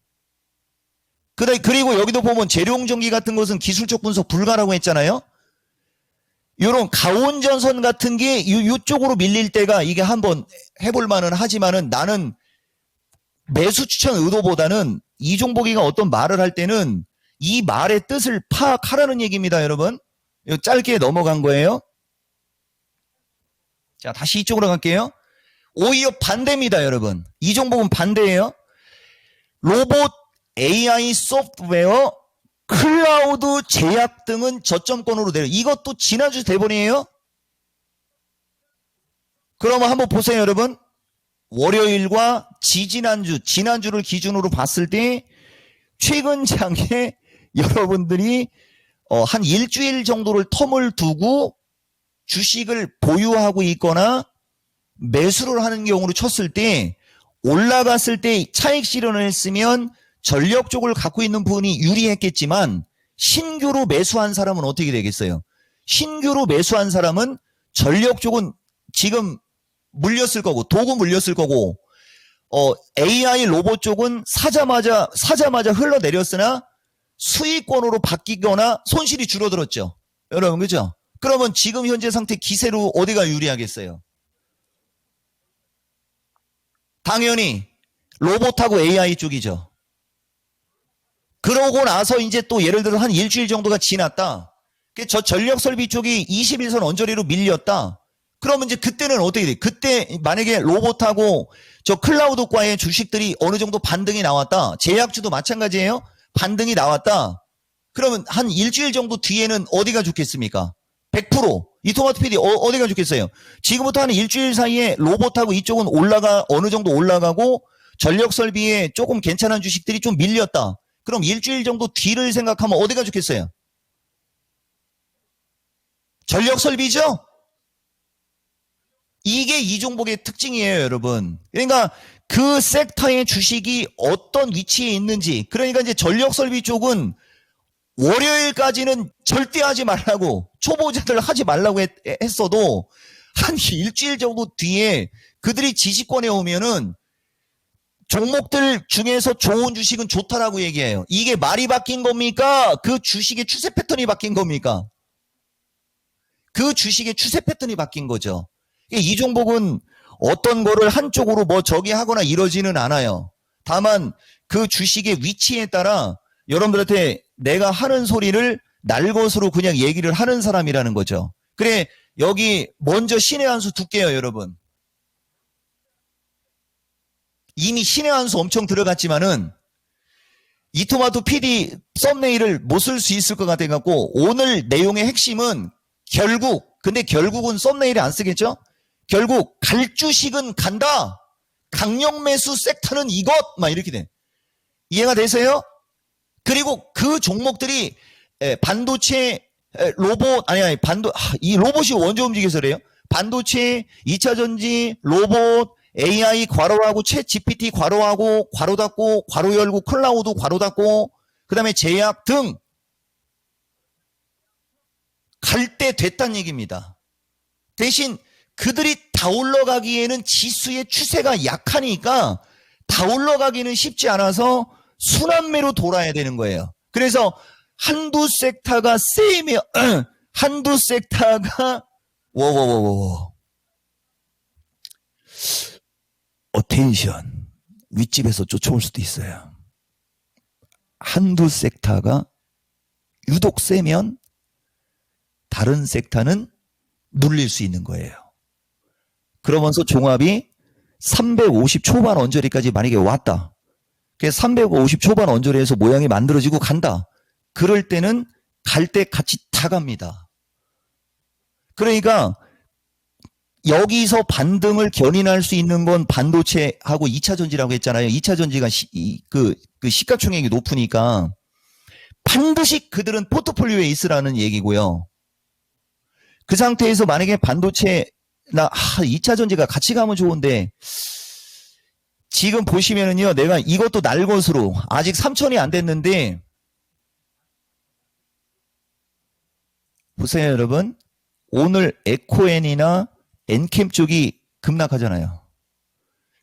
그리고 여기도 보면 재룡전기 같은 것은 기술적 분석 불가라고 했잖아요. 요런 가온전선 같은 게 요쪽으로 밀릴 때가 이게 한번 해볼 만은 하지만은 나는 매수 추천 의도보다는 이종복이가 어떤 말을 할 때는 이 말의 뜻을 파악하라는 얘기입니다, 여러분. 짧게 넘어간 거예요. 자, 다시 이쪽으로 갈게요. 오히려 반대입니다, 여러분. 이종복은 반대예요. 로봇, AI 소프트웨어, 클라우드 제약 등은 저점권으로 내려. 이것도 지난주 대본이에요. 그러면 한번 보세요, 여러분. 월요일과 지난주를 기준으로 봤을 때 최근 장에 여러분들이 한 일주일 정도를 텀을 두고 주식을 보유하고 있거나 매수를 하는 경우로 쳤을 때 올라갔을 때 차익 실현을 했으면 전력 쪽을 갖고 있는 분이 유리했겠지만 신규로 매수한 사람은 어떻게 되겠어요? 신규로 매수한 사람은 전력 쪽은 지금 물렸을 거고 도구 물렸을 거고 AI 로봇 쪽은 사자마자 흘러내렸으나 수익권으로 바뀌거나 손실이 줄어들었죠. 여러분, 그죠? 그러면 지금 현재 상태 기세로 어디가 유리하겠어요? 당연히 로봇하고 AI 쪽이죠. 그러고 나서 이제 또 예를 들어 한 일주일 정도가 지났다. 저 전력 설비 쪽이 21선 언저리로 밀렸다. 그러면 이제 그때는 어떻게 돼? 그때 만약에 로봇하고 저 클라우드과의 주식들이 어느 정도 반등이 나왔다. 제약주도 마찬가지예요. 반등이 나왔다. 그러면 한 일주일 정도 뒤에는 어디가 좋겠습니까? 100% 이토마토 PD 어디가 좋겠어요? 지금부터 한 일주일 사이에 로봇하고 이쪽은 어느 정도 올라가고 전력 설비에 조금 괜찮은 주식들이 좀 밀렸다. 그럼 일주일 정도 뒤를 생각하면 어디가 좋겠어요? 전력 설비죠? 이게 이종복의 특징이에요, 여러분. 그러니까 그 섹터의 주식이 어떤 위치에 있는지, 그러니까 이제 전력 설비 쪽은 월요일까지는 절대 하지 말라고, 초보자들 하지 말라고 했어도 한 일주일 정도 뒤에 그들이 지지권에 오면은 종목들 중에서 좋은 주식은 좋다라고 얘기해요. 이게 말이 바뀐 겁니까? 그 주식의 추세 패턴이 바뀐 겁니까? 그 주식의 추세 패턴이 바뀐 거죠. 이종복은 어떤 거를 한쪽으로 뭐 저기 하거나 이러지는 않아요. 다만 그 주식의 위치에 따라 여러분들한테 내가 하는 소리를 날 것으로 그냥 얘기를 하는 사람이라는 거죠. 그래, 여기 먼저 신의 한 수 둘게요, 여러분. 이미 신의 한 수 엄청 들어갔지만은 이토마토 PD 썸네일을 못 쓸 수 있을 것 같아갖고 오늘 내용의 핵심은 근데 결국은 썸네일에 안 쓰겠죠? 결국 갈 주식은 간다. 강력 매수 섹터는 이것 막 이렇게 돼. 이해가 되세요? 그리고 그 종목들이 반도체, 로봇 이 로봇이 원조 움직여서 그래요. 반도체, 2차 전지, 로봇, AI 괄호하고 챗 GPT 괄호하고 괄호 닫고 괄호 열고 클라우드 괄호 닫고 그다음에 제약 등 갈 때 됐다는 얘기입니다. 대신 그들이 다 올라가기에는 지수의 추세가 약하니까 다 올라가기는 쉽지 않아서 순환매로 돌아야 되는 거예요. 그래서 한두 섹터가 세이면 한두 섹터가 워워워워 어텐션 윗집에서 쫓아올 수도 있어요. 한두 섹터가 유독 세면 다른 섹터는 눌릴 수 있는 거예요. 그러면서 종합이 350 초반 언저리까지 만약에 왔다. 그래서 350 초반 언저리에서 모양이 만들어지고 간다. 그럴 때는 갈 때 같이 다 갑니다. 그러니까 여기서 반등을 견인할 수 있는 건 반도체하고 2차 전지라고 했잖아요. 2차 전지가 그 시가총액이 높으니까 반드시 그들은 포트폴리오에 있으라는 얘기고요. 그 상태에서 만약에 반도체나 2차 전지가 같이 가면 좋은데 지금 보시면은요. 내가 이것도 날 것으로 아직 3천이 안 됐는데 보세요, 여러분. 오늘 에코엔이나 엔캠 쪽이 급락하잖아요.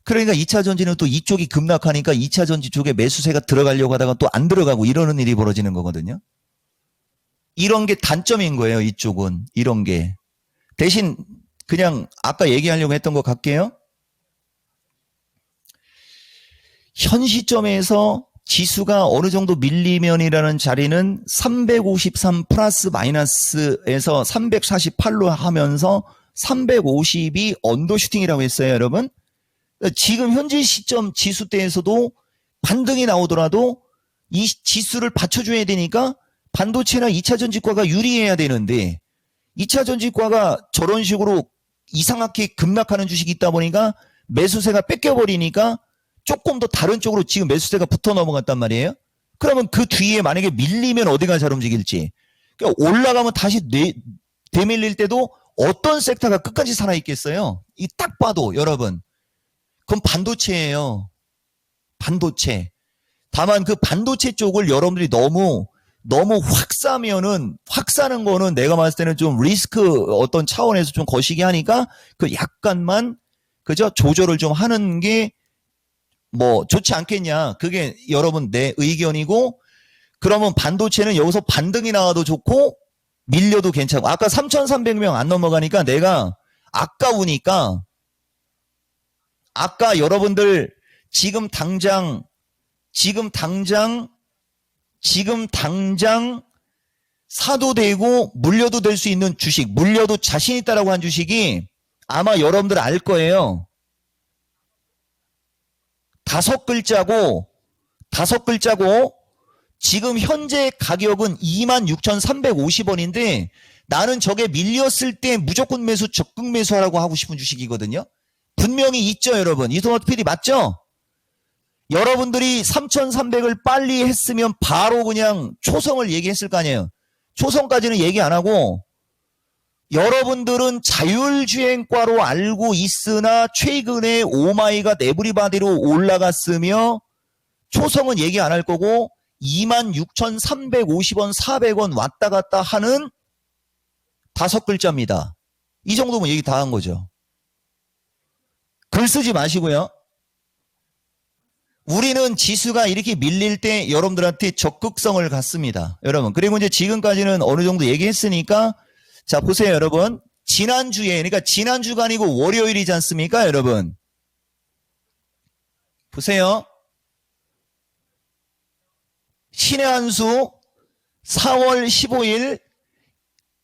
그러니까 2차 전지는 또 이쪽이 급락하니까 2차 전지 쪽에 매수세가 들어가려고 하다가 또 안 들어가고 이러는 일이 벌어지는 거거든요. 이런 게 단점인 거예요, 이쪽은. 이런 게. 대신 그냥 아까 얘기하려고 했던 거 갈게요. 현 시점에서 지수가 어느 정도 밀리면이라는 자리는 353 플러스 마이너스에서 348로 하면서 350이 언더슈팅이라고 했어요, 여러분. 지금 현재 시점 지수대에서도 반등이 나오더라도 이 지수를 받쳐줘야 되니까 반도체나 2차 전지과가 유리해야 되는데 2차 전지과가 저런 식으로 이상하게 급락하는 주식이 있다 보니까 매수세가 뺏겨버리니까 조금 더 다른 쪽으로 지금 매수세가 붙어 넘어갔단 말이에요. 그러면 그 뒤에 만약에 밀리면 어디가 잘 움직일지. 그러니까 올라가면 다시 되밀릴 때도 어떤 섹터가 끝까지 살아있겠어요? 이 딱 봐도 여러분. 그건 반도체예요. 반도체. 다만 그 반도체 쪽을 여러분들이 너무 확 사면은 확 사는 거는 내가 봤을 때는 좀 리스크 어떤 차원에서 좀 거시기 하니까 그 약간만 그죠? 조절을 좀 하는 게 뭐 좋지 않겠냐. 그게 여러분 내 의견이고 그러면 반도체는 여기서 반등이 나와도 좋고 밀려도 괜찮고 아까 3,300명 안 넘어가니까 내가 아까우니까 아까 여러분들 지금 당장 사도 되고 물려도 될 수 있는 주식, 물려도 자신 있다라고 한 주식이 아마 여러분들 알 거예요. 다섯 글자고 지금 현재 가격은 26,350원인데 나는 저게 밀렸을 때 무조건 매수, 적극 매수하라고 하고 싶은 주식이거든요. 분명히 있죠, 여러분. 이토마토 PD 맞죠? 여러분들이 3,300을 빨리 했으면 바로 그냥 초성을 얘기했을 거 아니에요. 초성까지는 얘기 안 하고 여러분들은 자율주행과로 알고 있으나 최근에 오마이갓 에브리바디로 올라갔으며 초성은 얘기 안 할 거고 26,350원, 400원 왔다 갔다 하는 다섯 글자입니다. 이 정도면 얘기 다 한 거죠. 글 쓰지 마시고요. 우리는 지수가 이렇게 밀릴 때 여러분들한테 적극성을 갖습니다. 여러분. 그리고 이제 지금까지는 어느 정도 얘기했으니까 자, 보세요, 여러분. 지난주에, 그러니까 지난주가 아니고 월요일이지 않습니까, 여러분? 보세요. 신의 한수 4월 15일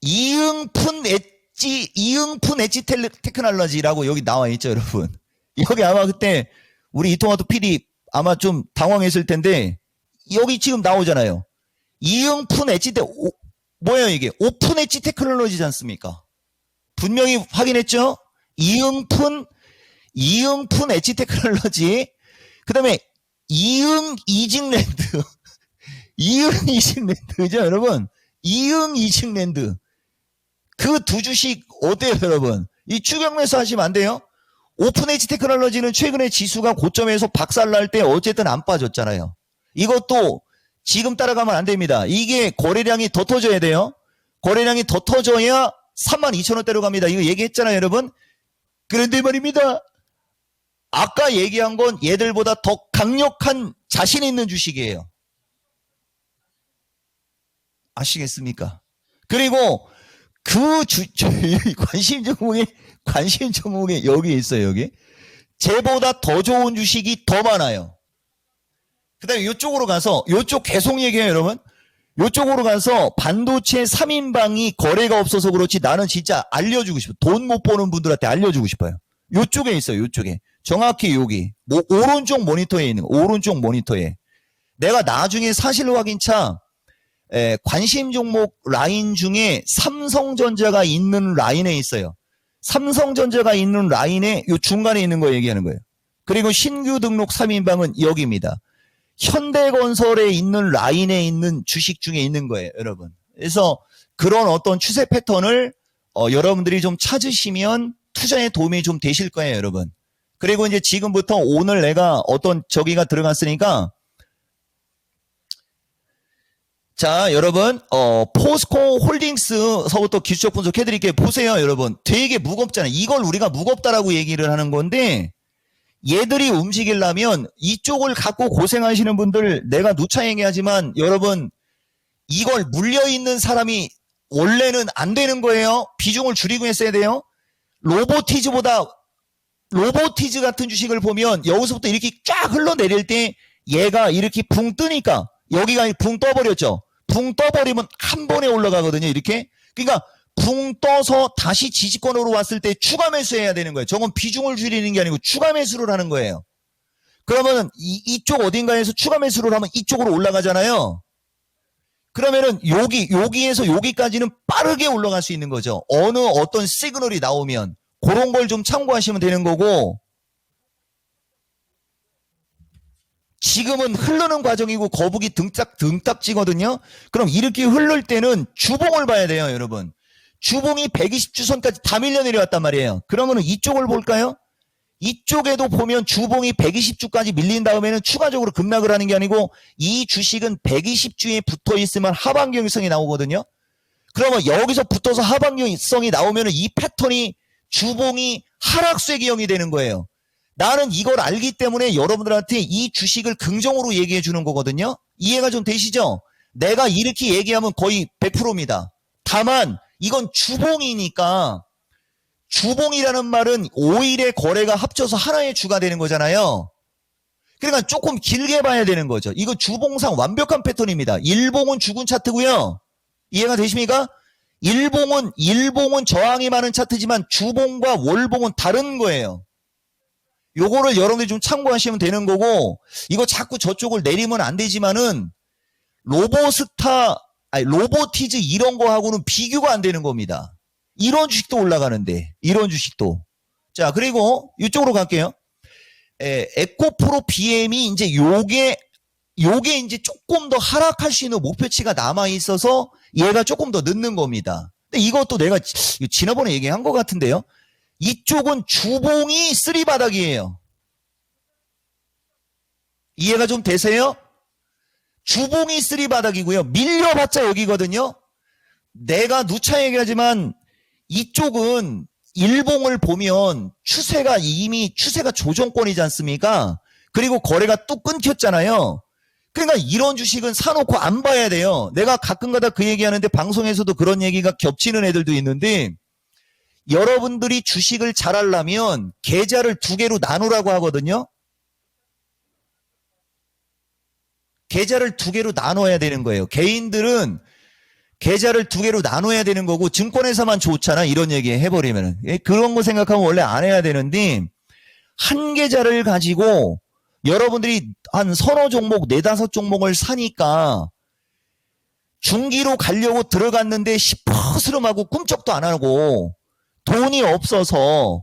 이응푼 이응푼 엣지 테크놀로지라고 여기 나와 있죠, 여러분. 여기 아마 그때 우리 이통화도 PD 아마 좀 당황했을 텐데 여기 지금 나오잖아요. 이응푼 엣지 뭐예요 이게? 오픈 엣지 테크놀로지지 않습니까? 분명히 확인했죠? 이응푼 엣지 테크놀로지. 그 다음에 이징랜드. 이징랜드죠, 여러분? 이징랜드. 그 두 주식 어때요, 여러분? 이 추격매수 하시면 안 돼요? 오픈 엣지 테크놀로지는 최근에 지수가 고점에서 박살날 때 어쨌든 안 빠졌잖아요. 이것도 지금 따라가면 안 됩니다. 이게 거래량이 더 터져야 돼요. 거래량이 더 터져야 32,000원대로 갑니다. 이거 얘기했잖아요, 여러분. 그런데 말입니다. 아까 얘기한 건 얘들보다 더 강력한 자신 있는 주식이에요. 아시겠습니까? 그리고 관심 종목에 여기 있어요, 여기. 쟤보다 더 좋은 주식이 더 많아요. 그 다음에 이쪽으로 가서, 이쪽 계속 얘기해요, 여러분. 이쪽으로 가서 반도체 3인방이 거래가 없어서 그렇지 나는 진짜 알려주고 싶어요. 돈 못 버는 분들한테 알려주고 싶어요. 이쪽에 있어요, 이쪽에. 정확히 여기. 오른쪽 모니터에 있는 거, 오른쪽 모니터에. 내가 나중에 사실 확인차, 관심 종목 라인 중에 삼성전자가 있는 라인에 있어요. 삼성전자가 있는 라인에 요 중간에 있는 거 얘기하는 거예요. 그리고 신규 등록 3인방은 여기입니다. 현대건설에 있는 라인에 있는 주식 중에 있는 거예요, 여러분. 그래서 그런 어떤 추세 패턴을 여러분들이 좀 찾으시면 투자에 도움이 좀 되실 거예요, 여러분. 그리고 이제 지금부터 오늘 내가 어떤 저기가 들어갔으니까 자, 여러분, 포스코 홀딩스서부터 기술적 분석해드릴게요. 보세요, 여러분. 되게 무겁잖아요. 이걸 우리가 무겁다라고 얘기를 하는 건데, 얘들이 움직이려면 이쪽을 갖고 고생하시는 분들, 내가 누차 얘기하지만, 여러분, 이걸 물려있는 사람이 원래는 안 되는 거예요. 비중을 줄이고 했어야 돼요. 로보티즈 같은 주식을 보면, 여기서부터 이렇게 쫙 흘러내릴 때, 얘가 이렇게 붕 뜨니까, 여기가 붕 떠버렸죠. 붕 떠버리면 한 번에 올라가거든요. 이렇게. 그러니까 붕 떠서 다시 지지권으로 왔을 때 추가 매수해야 되는 거예요. 저건 비중을 줄이는 게 아니고 추가 매수를 하는 거예요. 그러면 이쪽 어딘가에서 추가 매수를 하면 이쪽으로 올라가잖아요. 그러면은 여기에서 여기까지는 빠르게 올라갈 수 있는 거죠. 어떤 시그널이 나오면 그런 걸 좀 참고하시면 되는 거고, 지금은 흐르는 과정이고 거북이 등딱지거든요. 그럼 이렇게 흐를 때는 주봉을 봐야 돼요, 여러분. 주봉이 120주선까지 다 밀려 내려왔단 말이에요. 그러면 이쪽을 볼까요? 이쪽에도 보면 주봉이 120주까지 밀린 다음에는 추가적으로 급락을 하는 게 아니고 이 주식은 120주에 붙어 있으면 하방경성이 나오거든요. 그러면 여기서 붙어서 하방경성이 나오면 이 패턴이 주봉이 하락세 기형이 되는 거예요. 나는 이걸 알기 때문에 여러분들한테 이 주식을 긍정으로 얘기해 주는 거거든요. 이해가 좀 되시죠? 내가 이렇게 얘기하면 거의 100%입니다. 다만 이건 주봉이니까, 주봉이라는 말은 5일의 거래가 합쳐서 하나의 주가 되는 거잖아요. 그러니까 조금 길게 봐야 되는 거죠. 이거 주봉상 완벽한 패턴입니다. 일봉은 죽은 차트고요. 이해가 되십니까? 일봉은 저항이 많은 차트지만 주봉과 월봉은 다른 거예요. 요거를 여러분들이 좀 참고하시면 되는 거고, 이거 자꾸 저쪽을 내리면 안 되지만은 로보티즈 이런 거하고는 비교가 안 되는 겁니다. 이런 주식도 올라가는데, 이런 주식도. 자, 그리고 이쪽으로 갈게요. 에코프로 BM이 이제 요게 이제 조금 더 하락할 수 있는 목표치가 남아 있어서 얘가 조금 더 늦는 겁니다. 근데 이것도 내가 지난번에 얘기한 것 같은데요. 이쪽은 주봉이 3바닥이에요. 이해가 좀 되세요? 주봉이 3바닥이고요. 밀려봤자 여기거든요. 내가 누차 얘기하지만 이쪽은 일봉을 보면 이미 추세가 조정권이지 않습니까? 그리고 거래가 뚝 끊겼잖아요. 그러니까 이런 주식은 사놓고 안 봐야 돼요. 내가 가끔가다 그 얘기하는데 방송에서도 그런 얘기가 겹치는 애들도 있는데, 여러분들이 주식을 잘 하려면 계좌를 2개로 나누라고 하거든요. 계좌를 2개로 나눠야 되는 거예요. 개인들은 계좌를 두 개로 나눠야 되는 거고 증권회사만 좋잖아. 이런 얘기 해버리면은. 그런 거 생각하면 원래 안 해야 되는데 한 계좌를 가지고 여러분들이 한 서너 종목, 네다섯 종목을 사니까 중기로 가려고 들어갔는데 시퍼스름하고 꿈쩍도 안 하고 돈이 없어서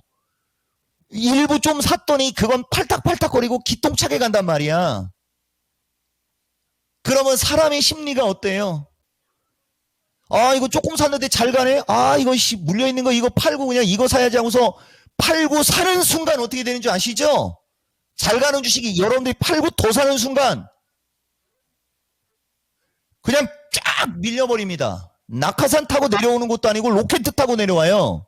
일부 좀 샀더니 그건 팔딱팔딱거리고 기똥차게 간단 말이야. 그러면 사람의 심리가 어때요? 아, 이거 조금 샀는데 잘 가네? 아, 이거 물려있는 거 이거 팔고 그냥 이거 사야지 하고서 팔고 사는 순간 어떻게 되는 줄 아시죠? 잘 가는 주식이 여러분들이 팔고 더 사는 순간 그냥 쫙 밀려버립니다. 낙하산 타고 내려오는 것도 아니고 로켓 타고 내려와요.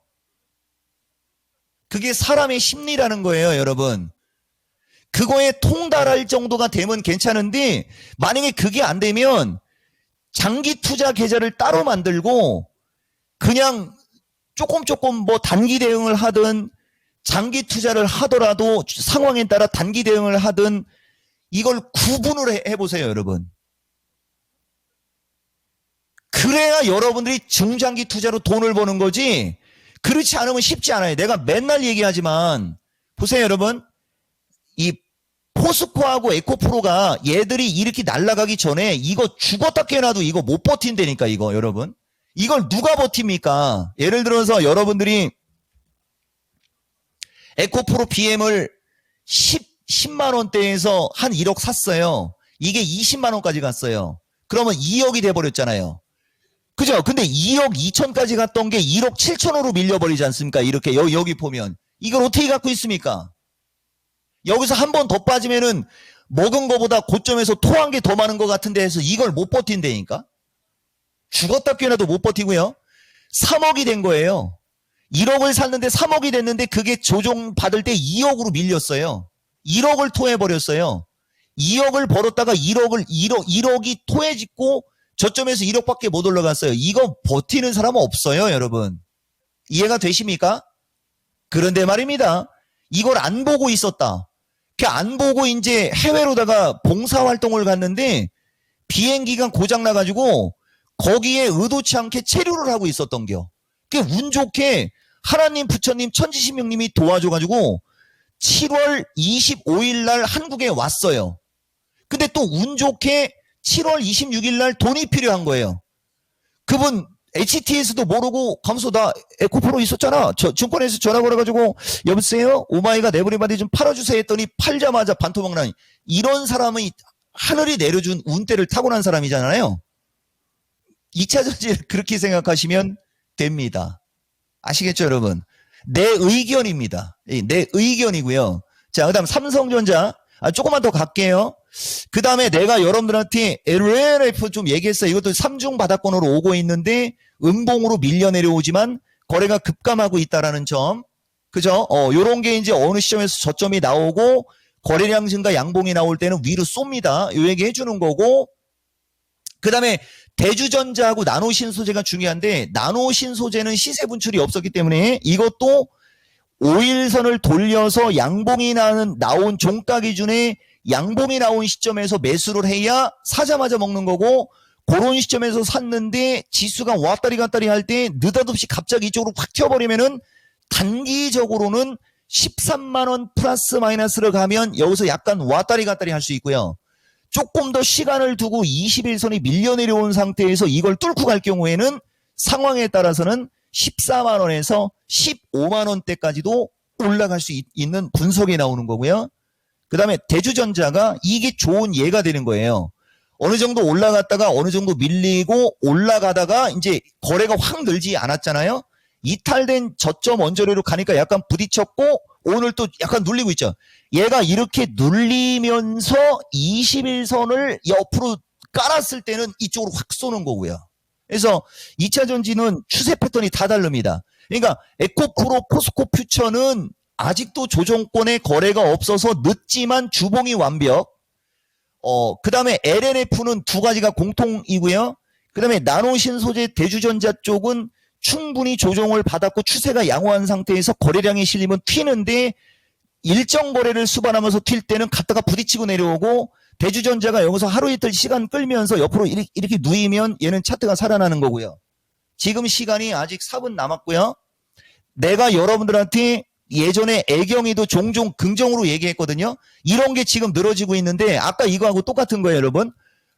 그게 사람의 심리라는 거예요, 여러분. 그거에 통달할 정도가 되면 괜찮은데 만약에 그게 안 되면 장기 투자 계좌를 따로 만들고 그냥 조금 뭐 단기 대응을 하든 장기 투자를 하더라도 상황에 따라 단기 대응을 하든 이걸 구분을 해보세요, 여러분. 그래야 여러분들이 중장기 투자로 돈을 버는 거지 그렇지 않으면 쉽지 않아요. 내가 맨날 얘기하지만 보세요, 여러분. 이 포스코하고 에코프로가 얘들이 이렇게 날아가기 전에 이거 죽었다 깨어나도 이거 못 버틴다니까 이거 여러분. 이걸 누가 버팁니까? 예를 들어서 여러분들이 에코프로 BM을 10만 원대에서 한 1억 샀어요. 이게 20만 원까지 갔어요. 그러면 2억이 돼버렸잖아요. 그죠? 근데 2억 2천까지 갔던 게 1억 7천으로 밀려버리지 않습니까? 이렇게 여기 보면 이걸 어떻게 갖고 있습니까? 여기서 한 번 더 빠지면은 먹은 거보다 고점에서 토한 게 더 많은 것 같은데 해서 이걸 못 버틴다니까? 죽었다 깨어나도 못 버티고요. 3억이 된 거예요. 1억을 샀는데 3억이 됐는데 그게 조정 받을 때 2억으로 밀렸어요. 1억을 토해버렸어요. 2억을 벌었다가 1억이 토해짓고 저점에서 1억밖에 못 올라갔어요. 이거 버티는 사람은 없어요, 여러분. 이해가 되십니까? 그런데 말입니다. 이걸 안 보고 있었다. 안 보고 이제 해외로다가 봉사활동을 갔는데 비행기가 고장나가지고 거기에 의도치 않게 체류를 하고 있었던겨. 운 좋게 하나님, 부처님, 천지신명님이 도와줘가지고 7월 25일 날 한국에 왔어요. 근데 또 운 좋게 7월 26일 날 돈이 필요한 거예요. 그분 HTS도 모르고 가면서 나 에코프로 있었잖아. 증권에서 전화 걸어가지고 여보세요? 오마이가 네브리바디 좀 팔아주세요 했더니 팔자마자 반토막 나니. 이런 사람이 하늘이 내려준 운대를 타고난 사람이잖아요. 2차 전지를 그렇게 생각하시면 됩니다. 아시겠죠, 여러분? 내 의견입니다. 내 의견이고요. 자, 그 다음 삼성전자. 조금만 더 갈게요. 그 다음에 내가 여러분들한테 LLF 좀 얘기했어요. 이것도 3중 바닥권으로 오고 있는데 음봉으로 밀려 내려오지만 거래가 급감하고 있다라는 점. 그죠? 요런 게 이제 어느 시점에서 저점이 나오고 거래량 증가 양봉이 나올 때는 위로 쏩니다. 요 얘기 해주는 거고. 그 다음에 대주전자하고 나노신소재가 중요한데 나노신소재는 시세 분출이 없었기 때문에 이것도 5일선을 돌려서 양봉이 나온 종가 기준에 양봉이 나온 시점에서 매수를 해야 사자마자 먹는 거고 그런 시점에서 샀는데 지수가 왔다리 갔다리 할 때 느닷없이 갑자기 이쪽으로 확 튀어버리면은 단기적으로는 13만원 플러스 마이너스를 가면 여기서 약간 왔다리 갔다리 할 수 있고요. 조금 더 시간을 두고 21선이 밀려 내려온 상태에서 이걸 뚫고 갈 경우에는 상황에 따라서는 14만원에서 15만원대까지도 올라갈 수 있는 분석이 나오는 거고요. 그 다음에 대주전자가 이게 좋은 예가 되는 거예요. 어느 정도 올라갔다가 어느 정도 밀리고 올라가다가 이제 거래가 확 늘지 않았잖아요. 이탈된 저점 원저리로 가니까 약간 부딪혔고 오늘 또 약간 눌리고 있죠. 얘가 이렇게 눌리면서 21선을 옆으로 깔았을 때는 이쪽으로 확 쏘는 거고요. 그래서 2차 전지는 추세 패턴이 다 다릅니다. 그러니까 에코프로, 포스코 퓨처는 아직도 조정권에 거래가 없어서 늦지만 주봉이 완벽. 그 다음에 LNF는 두 가지가 공통이고요. 그 다음에 나노신소재 대주전자 쪽은 충분히 조정을 받았고 추세가 양호한 상태에서 거래량이 실리면 튀는데 일정 거래를 수반하면서 튈 때는 갔다가 부딪히고 내려오고 대주전자가 여기서 하루 이틀 시간 끌면서 옆으로 이렇게 누이면 얘는 차트가 살아나는 거고요. 지금 시간이 아직 4분 남았고요. 내가 여러분들한테 예전에 애경이도 종종 긍정으로 얘기했거든요. 이런 게 지금 늘어지고 있는데 아까 이거하고 똑같은 거예요, 여러분.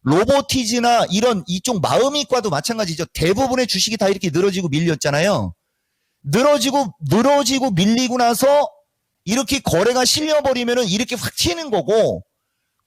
로보티즈나 이런 이쪽 마음이과도 마찬가지죠. 대부분의 주식이 다 이렇게 늘어지고 밀렸잖아요. 늘어지고 밀리고 나서 이렇게 거래가 실려버리면은 이렇게 확 튀는 거고,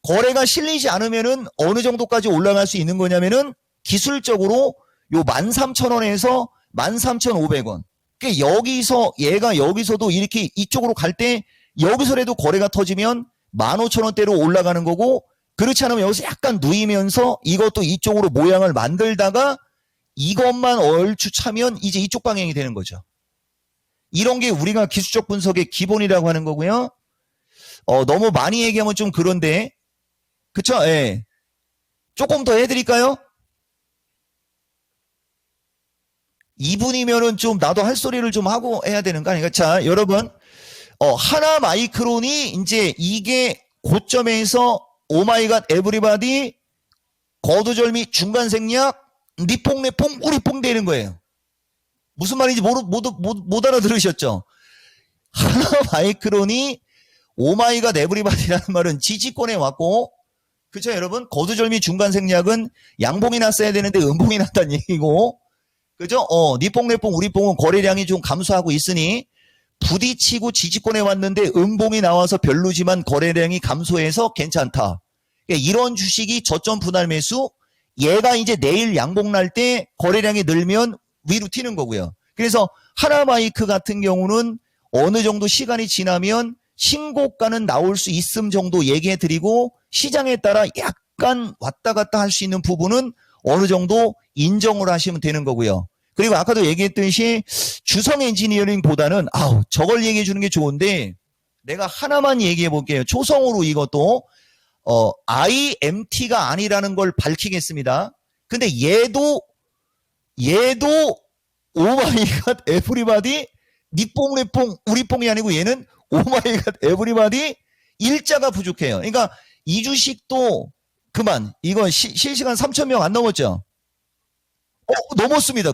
거래가 실리지 않으면은 어느 정도까지 올라갈 수 있는 거냐면은 기술적으로 요 13,000원에서 13,500원. 그러니까 여기서 얘가 여기서도 이렇게 이쪽으로 갈 때 여기서라도 거래가 터지면 15,000원대로 올라가는 거고, 그렇지 않으면 여기서 약간 누이면서 이것도 이쪽으로 모양을 만들다가 이것만 얼추 차면 이제 이쪽 방향이 되는 거죠. 이런 게 우리가 기술적 분석의 기본이라고 하는 거고요. 너무 많이 얘기하면 좀 그런데, 그쵸? 예. 조금 더 해드릴까요? 2분이면은 좀 나도 할 소리를 좀 하고 해야 되는 거 아닌가? 자, 여러분, 하나 마이크론이 이제 이게 고점에서 오마이갓 에브리바디 거두절미 중간 생략 니퐁내퐁 우리퐁 되는 거예요. 무슨 말인지 못 알아들으셨죠? 하나 마이크론이 오마이갓 에브리바디라는 말은 지지권에 왔고, 그쵸 여러분? 거두절미 중간 생략은 양봉이 났어야 되는데 음봉이 났다는 얘기고, 그죠? 니뽕내뽕 우리뽕은 거래량이 좀 감소하고 있으니 부딪히고 지지권에 왔는데 음봉이 나와서 별로지만 거래량이 감소해서 괜찮다. 그러니까 이런 주식이 저점 분할 매수, 얘가 이제 내일 양봉 날 때 거래량이 늘면 위로 튀는 거고요. 그래서 하나마이크 같은 경우는 어느 정도 시간이 지나면 신고가는 나올 수 있음 정도 얘기해 드리고, 시장에 따라 약간 왔다 갔다 할 수 있는 부분은 어느 정도 인정을 하시면 되는 거고요. 그리고 아까도 얘기했듯이 주성 엔지니어링보다는 저걸 얘기해 주는 게 좋은데 내가 하나만 얘기해 볼게요. 초성으로 이것도 IMT가 아니라는 걸 밝히겠습니다. 근데 얘도 오마이갓 에브리바디 니뽕내뽕 우리뽕이 아니고 얘는 오마이갓 에브리바디 일자가 부족해요. 그러니까 이 주식도 그만, 이거 실시간 3,000명 안 넘었죠? 넘었습니다.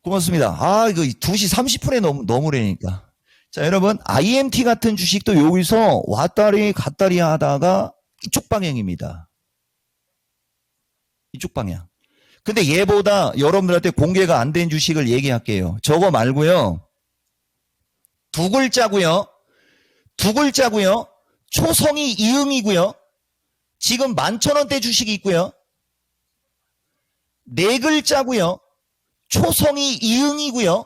고맙습니다. 이거 2시 30분에 넘으려니까. 자, 여러분, IMT 같은 주식도 여기서 왔다리 갔다리 하다가 이쪽 방향입니다. 이쪽 방향. 근데 얘보다 여러분들한테 공개가 안 된 주식을 얘기할게요. 저거 말고요. 두 글자고요. 초성이 이응이고요. 지금 11,000원대 주식이 있고요. 네 글자고요. 초성이 이응이고요.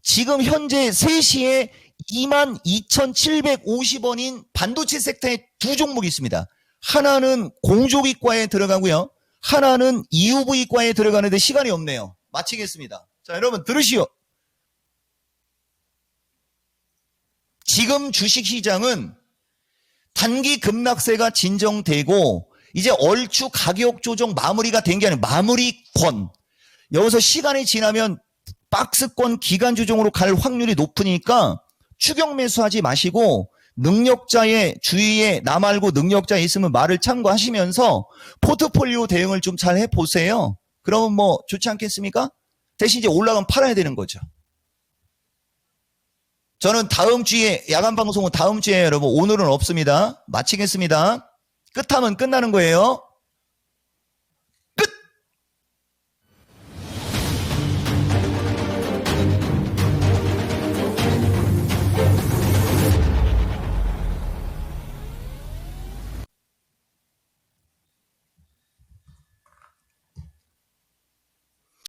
지금 현재 3시에 22,750원인 반도체 섹터에 두 종목이 있습니다. 하나는 공조기과에 들어가고요. 하나는 EUV과에 들어가는데 시간이 없네요. 마치겠습니다. 자, 여러분 들으시오. 지금 주식시장은 단기 급락세가 진정되고 이제 얼추 가격 조정 마무리가 된 게 아니라 마무리권. 여기서 시간이 지나면 박스권 기간 조정으로 갈 확률이 높으니까 추격 매수하지 마시고 능력자의 주위에 나 말고 능력자 있으면 말을 참고하시면서 포트폴리오 대응을 좀 잘 해보세요. 그러면 뭐 좋지 않겠습니까? 대신 이제 올라가면 팔아야 되는 거죠. 저는 다음 주에 야간 방송은 다음 주에 여러분, 오늘은 없습니다. 마치겠습니다. 끝하면 끝나는 거예요.